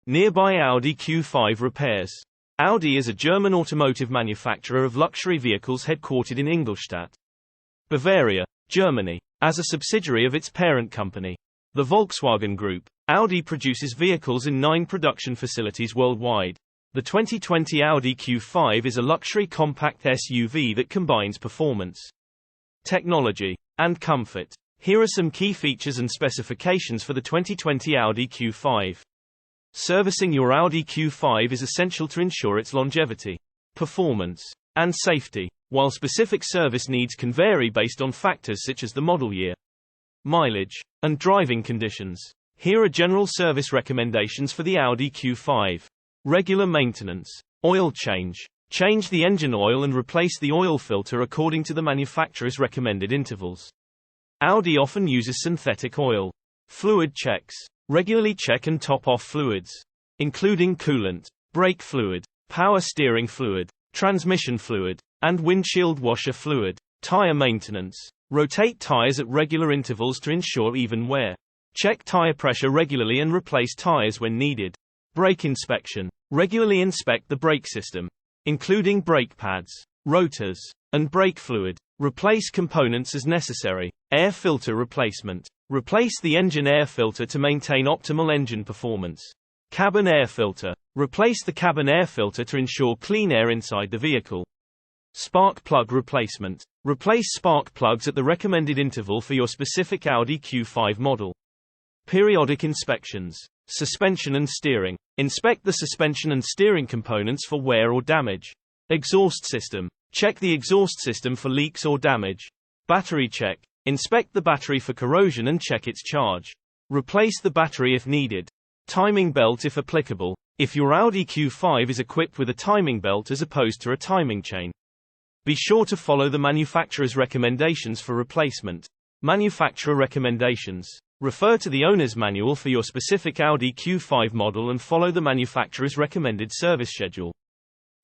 Nearby Audi Q5 repairs. Audi is a German automotive manufacturer of luxury vehicles headquartered in Ingolstadt, Bavaria, Germany. As a subsidiary of its parent company, the Volkswagen Group, Audi produces vehicles in 9 production facilities worldwide. The 2020 Audi Q5 is a luxury compact SUV that combines performance, technology, and comfort. Here are some key features and specifications for the 2020 Audi Q5. Servicing your Audi Q5 is essential to ensure its longevity, performance, and safety, while specific service needs can vary based on factors such as the model year, mileage, and driving conditions. Here are general service recommendations for the Audi Q5. Regular maintenance. Oil change. Change the engine oil and replace the oil filter according to the manufacturer's recommended intervals. Audi often uses synthetic oil. Fluid checks. Regularly check and top off fluids, including coolant, brake fluid, power steering fluid, transmission fluid, and windshield washer fluid. Tire maintenance. Rotate tires at regular intervals to ensure even wear. Check tire pressure regularly and replace tires when needed. Brake inspection. Regularly inspect the brake system, including brake pads, rotors, and brake fluid. Replace components as necessary. Air filter replacement. Replace the engine air filter to maintain optimal engine performance. Cabin air filter. Replace the cabin air filter to ensure clean air inside the vehicle. Spark plug replacement. Replace spark plugs at the recommended interval for your specific Audi Q5 model. Periodic inspections. Suspension and steering. Inspect the suspension and steering components for wear or damage. Exhaust system. Check the exhaust system for leaks or damage. Battery check. Inspect the battery for corrosion and check its charge. Replace the battery if needed. Timing belt if applicable, if your Audi Q5 is equipped with a timing belt as opposed to a timing chain. Be sure to follow the manufacturer's recommendations for replacement. Manufacturer recommendations. Refer to the owner's manual for your specific Audi Q5 model and follow the manufacturer's recommended service schedule.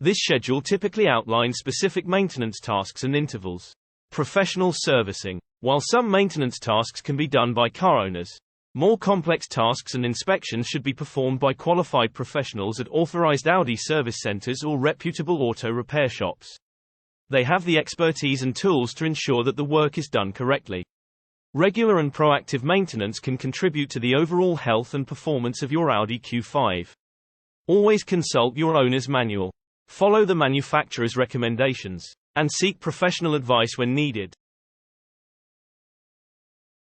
This schedule typically outlines specific maintenance tasks and intervals. Professional servicing. While some maintenance tasks can be done by car owners, more complex tasks and inspections should be performed by qualified professionals at authorized Audi service centers or reputable auto repair shops. They have the expertise and tools to ensure that the work is done correctly. Regular and proactive maintenance can contribute to the overall health and performance of your Audi Q5. Always consult your owner's manual. Follow the manufacturer's recommendations, and seek professional advice when needed.